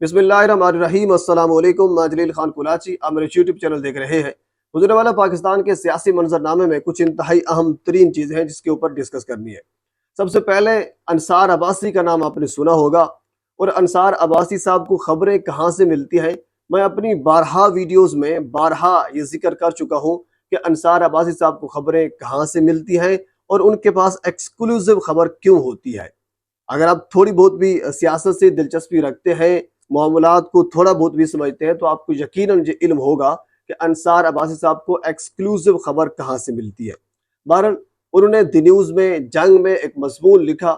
बिस्मिल्लाहिर्रहमानिर्रहीम। अस्सलाम वालेकुम। मैं जलील खान कुलाची, आप मेरे यूट्यूब चैनल देख रहे हैं। गुजरने वाला पाकिस्तान के सियासी मंजरनामे में कुछ इंतहाई अहम तरीन चीज़ें हैं जिसके ऊपर डिस्कस करनी है। सबसे पहले अंसार अब्बासी का नाम आपने सुना होगा, और अंसार अब्बासी साहब को खबरें कहाँ से मिलती हैं। मैं अपनी बारहा वीडियोज़ में बारहा ये जिक्र कर चुका हूँ कि अंसार अब्बासी साहब को खबरें कहाँ से मिलती हैं और उनके पास एक्सक्लूसिव खबर क्यों होती है। अगर आप थोड़ी बहुत भी सियासत से दिलचस्पी रखते हैं, मामलात को थोड़ा बहुत भी समझते हैं, तो आपको यकीनन ये इल्म होगा कि अंसार अब्बासी साहब को एक्सक्लूसिव खबर कहाँ से मिलती है। बहरहाल उन्होंने द न्यूज़ में जंग में एक मजमून लिखा।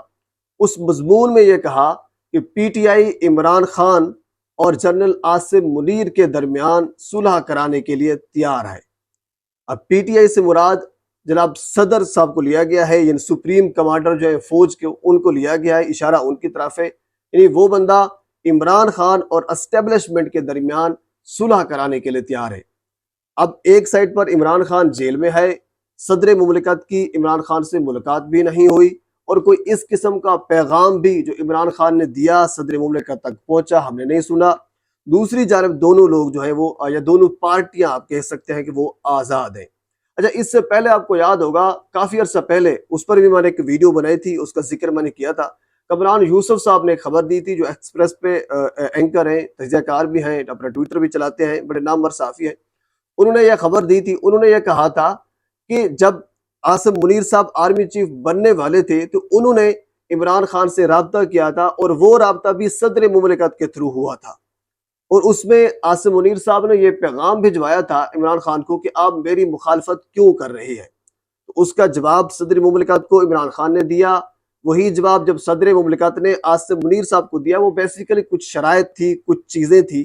उस मजमून में ये कहा कि पीटीआई इमरान खान और जनरल आसिम मुनीर के दरमियान सुलह कराने के लिए तैयार है। अब पीटीआई से मुराद जनाब सदर साहब को लिया गया है, यानी सुप्रीम कमांडर जो है फौज के, उनको लिया गया है, इशारा उनकी तरफ है। यानी वो बंदा इमरान खान और एस्टेब्लिशमेंट के दरमियान सुलह कराने के लिए तैयार है। अब एक साइड पर इमरान खान जेल में है, सदर मुमलिकत की इमरान खान से मुलाकात भी नहीं हुई, और कोई इस किस्म का पैगाम भी जो इमरान खान ने दिया सदर मुमलिकत तक पहुंचा हमने नहीं सुना। दूसरी जानब दोनों लोग जो है वो, या दोनों पार्टियां आप कह सकते हैं कि वो आज़ाद हैं। अच्छा, इससे पहले आपको याद होगा काफ़ी अर्सा पहले उस पर भी मैंने एक वीडियो बनाई थी, उसका जिक्र मैंने किया था। कमरान यूसुफ साहब ने खबर दी थी, जो एक्सप्रेस पे एंकर हैं, तजज़ियाकार भी हैं, अपना ट्विटर भी चलाते हैं, बड़े नामवर साफ़ी हैं। उन्होंने यह खबर दी थी, उन्होंने यह कहा था कि जब आसिम मुनीर साहब आर्मी चीफ बनने वाले थे तो उन्होंने इमरान खान से राब्ता किया था, और वो राब्ता भी सदर मुमलिकत के थ्रू हुआ था। और उसमें आसिम मुनीर साहब ने यह पैगाम भिजवाया था इमरान खान को कि आप मेरी मुखालफत क्यों कर रहे हैं। तो उसका जवाब सदर मुमलिकत को इमरान खान ने दिया। वही जवाब जब सदर मुमलिकत ने आसिम मुनीर साहब को दिया, वो बेसिकली कुछ शराइत थी, कुछ चीज़ें थी।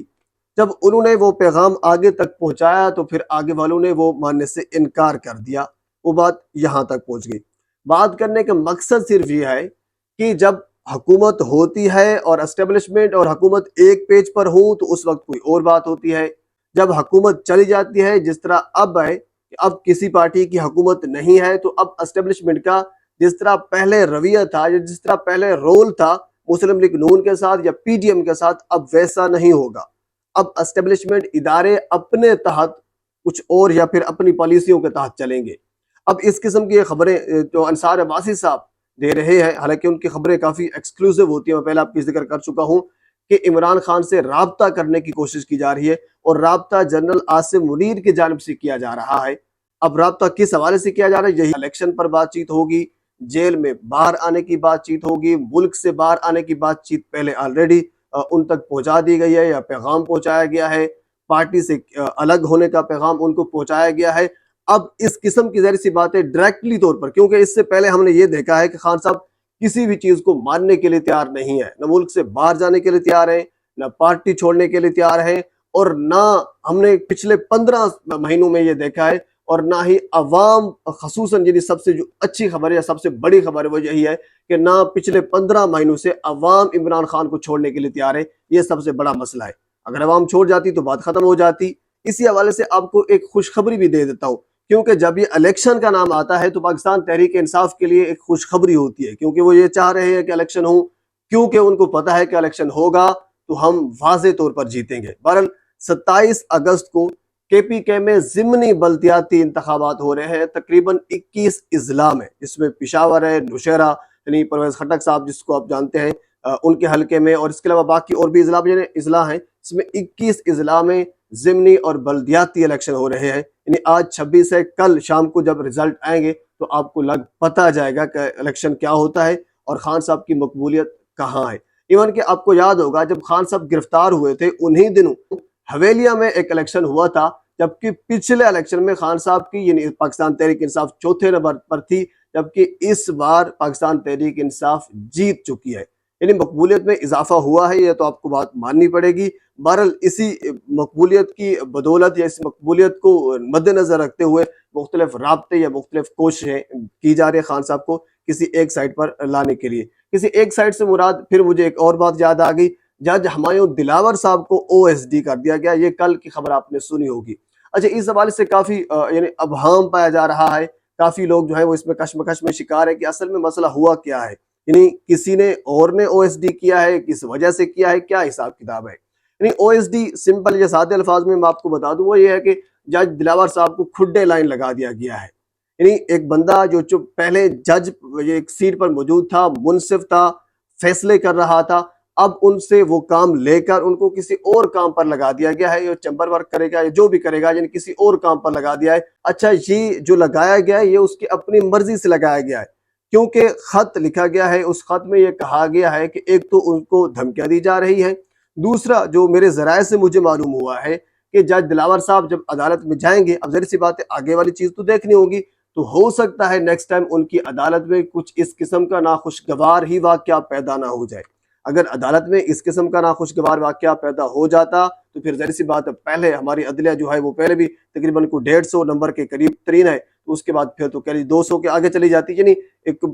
जब उन्होंने वो पैगाम आगे तक पहुंचाया तो फिर आगे वालों ने वो मानने से इनकार कर दिया। वो बात यहाँ तक पहुंच गई। बात करने का मकसद सिर्फ ये है कि जब हुकूमत होती है और एस्टेब्लिशमेंट और हुकूमत एक पेज पर हो तो उस वक्त कोई और बात होती है। जब हुकूमत चली जाती है, जिस तरह अब है कि अब किसी पार्टी की हुकूमत नहीं है, तो अब एस्टेब्लिशमेंट का जिस तरह पहले रवैया था या जिस तरह पहले रोल था मुस्लिम लीग नून के साथ या पीडीएम के साथ, अब वैसा नहीं होगा। अब एस्टेब्लिशमेंट इदारे अपने तहत कुछ और या फिर अपनी पॉलिसियों के तहत चलेंगे। अब इस किस्म की खबरें जो अंसार अब्बासी साहब दे रहे हैं, हालांकि उनकी खबरें काफ़ी एक्सक्लूसिव होती हैं, मैं पहले आपकी जिक्र कर चुका हूं कि इमरान खान से राब्ता करने की कोशिश की जा रही है, और राब्ता जनरल आसिम मुनीर की जानिब से किया जा रहा है। अब राब्ता किस हवाले से किया जा रहा है, यही इलेक्शन पर बातचीत होगी, जेल में बाहर आने की बातचीत होगी, मुल्क से बाहर आने की बातचीत पहले ऑलरेडी उन तक पहुंचा दी गई है या पैगाम पहुंचाया गया है, पार्टी से अलग होने का पैगाम उनको पहुंचाया गया है। अब इस किस्म की ज़ाहिर सी बातें डायरेक्टली तौर पर, क्योंकि इससे पहले हमने ये देखा है कि खान साहब किसी भी चीज़ को मानने के लिए तैयार नहीं है, न मुल्क से बाहर जाने के लिए तैयार है, न पार्टी छोड़ने के लिए तैयार है, और ना हमने पिछले 15 महीनों में ये देखा है, और ना ही अवाम खसूसन जिन्हें सबसे जो अच्छी खबर है या सबसे बड़ी खबर है वो यही है कि ना पिछले 15 महीनों से अवाम इमरान खान को छोड़ने के लिए तैयार है। ये सबसे बड़ा मसला है। अगर अवाम छोड़ जाती तो बात खत्म हो जाती। इसी हवाले से आपको एक खुशखबरी भी दे देता हूँ, क्योंकि जब ये इलेक्शन का नाम आता है तो पाकिस्तान तहरीक इंसाफ के लिए एक खुशखबरी होती है, क्योंकि वो ये चाह रहे हैं कि इलेक्शन हो, क्योंकि उनको पता है कि इलेक्शन होगा तो हम वाज़े तौर पर जीतेंगे। बहरहाल 27 अगस्त को केपीके में ज़िमनी बल्दियाती इंतखाबात हो रहे हैं, तकरीबन 21 अजला में, जिसमें पिशावर है, नौशहरा यानी परवेज़ खटक साहब जिसको आप जानते हैं, उनके हलके में, और इसके अलावा बाकी और भी अजला हैं, इसमें 21 अजला में ज़िमनी और बल्दियाती इलेक्शन हो रहे हैं। यानी आज 26 है, कल शाम को जब रिजल्ट आएंगे तो आपको पता जाएगा कि इलेक्शन क्या होता है और खान साहब की मकबूलियत कहाँ है। इवन कि आपको याद होगा जब खान साहब गिरफ्तार हुए थे उन्हीं दिनों हवेलिया में एक इलेक्शन हुआ था, जबकि पिछले इलेक्शन में खान साहब की यानी पाकिस्तान तहरीक इंसाफ चौथे नंबर पर थी, जबकि इस बार पाकिस्तान तहरीक इंसाफ जीत चुकी है। यानी मकबूलियत में इजाफा हुआ है, यह तो आपको बात माननी पड़ेगी। बहरहाल इसी मकबूलियत की बदौलत या इस मकबूलियत को मद्देनजर रखते हुए मुख्तलिफ राब्ते या मुख्तलिफ कोशिशें की जा रही है खान साहब को किसी एक साइड पर लाने के लिए। किसी एक साइड से मुराद, फिर मुझे एक और बात याद आ गई, जज हमायूं दिलावर साहब को ओएसडी कर दिया गया। ये कल की खबर आपने सुनी होगी। अच्छा, इस हवाले से काफ़ी यानी अबहम पाया जा रहा है, काफ़ी लोग जो है वो इसमें कश्मकश में शिकार है कि असल में मसला हुआ क्या है, यानी किसी ने और ने ओएसडी किया है, किस वजह से किया है, क्या हिसाब किताब है। یعنی OSD سمپل یا سادے الفاظ میں آپ کو بتا دوں وہ یہ ہے کہ جج دلاور صاحب کو کھڈے لائن لگا دیا گیا ہے. یعنی ایک بندہ جو پہلے جج ایک سیٹ پر موجود تھا، منصف تھا، فیصلے کر رہا تھا، اب ان سے وہ کام لے کر ان کو کسی اور کام پر لگا دیا گیا ہے. یہ چیمبر ورک کرے گا یا جو بھی کرے گا، یعنی کسی اور کام پر لگا دیا ہے. اچھا، یہ جو لگایا گیا ہے یہ اس کی اپنی مرضی سے لگایا گیا ہے، کیونکہ خط لکھا گیا ہے. اس خط میں یہ کہا گیا ہے کہ ایک تو ان کو دھمکیاں دی جا رہی ہیں، دوسرا جو میرے ذرائع سے مجھے معلوم ہوا ہے کہ جج دلاور صاحب جب عدالت میں جائیں گے، اب ظاہر سی بات ہے آگے والی چیز تو دیکھنی ہوگی، تو ہو سکتا ہے نیکسٹ ٹائم ان کی عدالت میں کچھ اس قسم کا ناخوشگوار ہی واقعہ پیدا نہ ہو جائے. اگر عدالت میں اس قسم کا ناخوشگوار واقعہ پیدا ہو جاتا تو پھر ظاہر سی بات ہے پہلے ہماری عدلیہ جو ہے وہ پہلے بھی تقریباً کو 150 نمبر کے قریب ترین ہے، تو اس کے بعد پھر تو 200 کے آگے چلی جاتی، یعنی ایک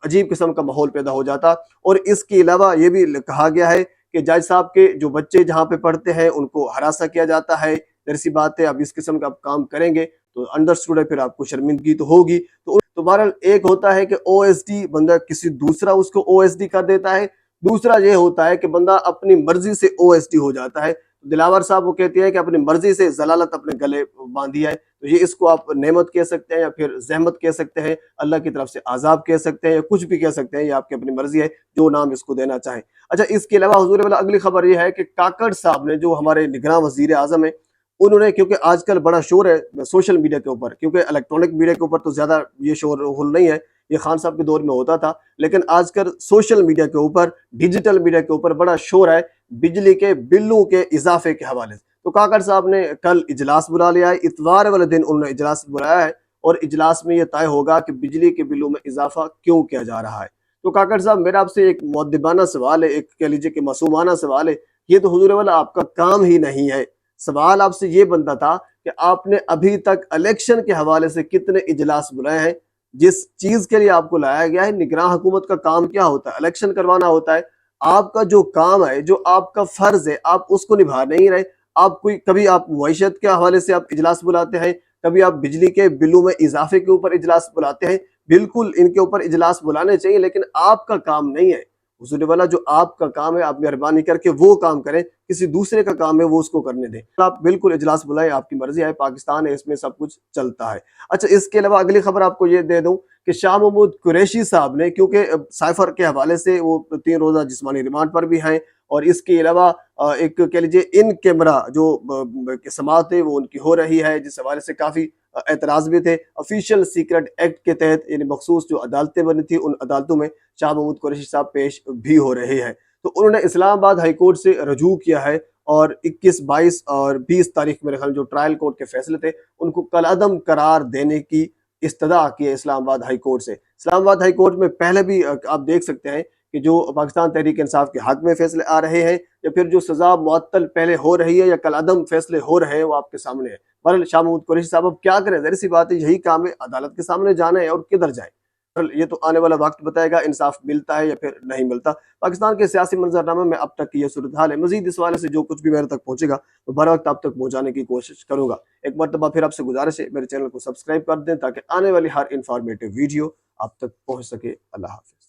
عجیب قسم کا ماحول پیدا ہو جاتا. اور اس کے علاوہ یہ بھی کہا گیا ہے کہ جج صاحب کے جو بچے جہاں پہ پڑھتے ہیں ان کو ہراساں کیا جاتا ہے. ظاہر سی بات ہے اب اس قسم کا کام کریں گے تو انڈرسٹوڈ ہے پھر آپ کو شرمندگی تو ہوگی. تو بہرحال ایک ہوتا ہے کہ OSD بندہ کسی دوسرا اس کو OSD کر دیتا ہے، دوسرا یہ ہوتا ہے کہ بندہ اپنی مرضی سے OSD ہو جاتا ہے. دلاور صاحب وہ کہتے ہیں کہ اپنی مرضی سے ضلالت اپنے گلے باندھی ہے، تو یہ اس کو آپ نعمت کہہ سکتے ہیں یا پھر زحمت کہہ سکتے ہیں، اللہ کی طرف سے عذاب کہہ سکتے ہیں یا کچھ بھی کہہ سکتے ہیں، یہ آپ کی اپنی مرضی ہے جو نام اس کو دینا چاہیں. اچھا، اس کے علاوہ حضور والا اگلی خبر یہ ہے کہ کاکڑ صاحب نے جو ہمارے نگراں وزیر اعظم ہیں، انہوں نے، کیونکہ آج کل بڑا شور ہے سوشل میڈیا کے اوپر، کیونکہ الیکٹرانک میڈیا کے اوپر تو زیادہ یہ شور غل نہیں ہے، یہ خان صاحب کے دور میں ہوتا تھا، لیکن آج کل سوشل میڈیا کے اوپر، ڈیجیٹل میڈیا کے اوپر بڑا شور ہے بجلی کے بلوں کے اضافے کے حوالے سے. تو کاکڑ صاحب نے کل اجلاس بلا لیا ہے، اتوار والے دن انہوں نے اجلاس بلایا ہے، اور اجلاس میں یہ طے ہوگا کہ بجلی کے بلوں میں اضافہ کیوں کیا جا رہا ہے. تو کاکڑ صاحب میرا آپ سے ایک مؤدبانہ سوال ہے، ایک کہہ لیجیے کہ معصومانہ سوال ہے، یہ تو حضور والا آپ کا کام ہی نہیں ہے. سوال آپ سے یہ بنتا تھا کہ آپ نے ابھی تک الیکشن کے حوالے سے کتنے اجلاس بلائے ہیں؟ جس چیز کے لیے آپ کو لایا گیا ہے، نگراں حکومت کا کام کیا ہوتا ہے؟ الیکشن کروانا ہوتا ہے. آپ کا جو کام ہے، جو آپ کا فرض ہے، آپ اس کو نبھا نہیں رہے. آپ کبھی آپ معیشت کے حوالے سے آپ اجلاس بلاتے ہیں، کبھی آپ بجلی کے بلوں میں اضافے کے اوپر اجلاس بلاتے ہیں. بالکل ان کے اوپر اجلاس بلانے چاہیے، لیکن آپ کا کام نہیں ہے. حضور والا جو آپ کا کام ہے، آپ مہربانی کر کے وہ کام کریں، کسی دوسرے کا کام ہے وہ اس کو کرنے دیں. آپ بالکل اجلاس بلائیں، آپ کی مرضی ہے، پاکستان ہے، اس میں سب کچھ چلتا ہے. اچھا، اس کے علاوہ اگلی خبر آپ کو یہ دے دوں کہ شاہ محمود قریشی صاحب نے، کیونکہ سائفر کے حوالے سے وہ 3 روزہ جسمانی ریمانڈ پر بھی ہیں، اور اس کے علاوہ ایک کہہ لیجیے ان کیمرہ جو سماعت ہے وہ ان کی ہو رہی ہے، جس حوالے سے کافی اعتراض بھی تھے. آفیشیل سیکرٹ ایکٹ کے تحت، یعنی مخصوص جو عدالتیں بنی تھی ان عدالتوں میں شاہ محمود قریشی صاحب پیش بھی ہو رہے ہیں. تو انہوں نے اسلام آباد ہائی کورٹ سے رجوع کیا ہے، اور 21، 22 اور 20 تاریخ میرے خیال جو ٹرائل کورٹ کے فیصلے تھے ان کو کالعدم قرار دینے کی استدعا کی ہے اسلام آباد ہائی کورٹ سے. اسلام آباد ہائی کورٹ میں پہلے بھی آپ دیکھ سکتے ہیں کہ جو پاکستان تحریک انصاف کے حق میں فیصلے آ رہے ہیں، یا پھر جو سزا معطل پہلے ہو رہی ہے یا کالعدم فیصلے ہو رہے ہیں، وہ آپ کے سامنے ہے. بہرحال شاہ محمود قریشی صاحب اب کیا کریں؟ ظاہر سی بات ہے یہی کام ہے، عدالت کے سامنے جانا ہے، اور کدھر جائیں. یہ تو آنے والا وقت بتائے گا انصاف ملتا ہے یا پھر نہیں ملتا. پاکستان کے سیاسی منظرنامے میں اب تک کی یہ صورتحال ہے. مزید اس حوالے سے جو کچھ بھی میرے تک پہنچے گا تو بر وقت آپ تک پہنچانے کی کوشش کروں گا. ایک مرتبہ پھر آپ سے گزارش ہے میرے چینل کو سبسکرائب کر دیں تاکہ آنے والی ہر انفارمیٹیو ویڈیو آپ تک پہنچ سکے. اللہ حافظ.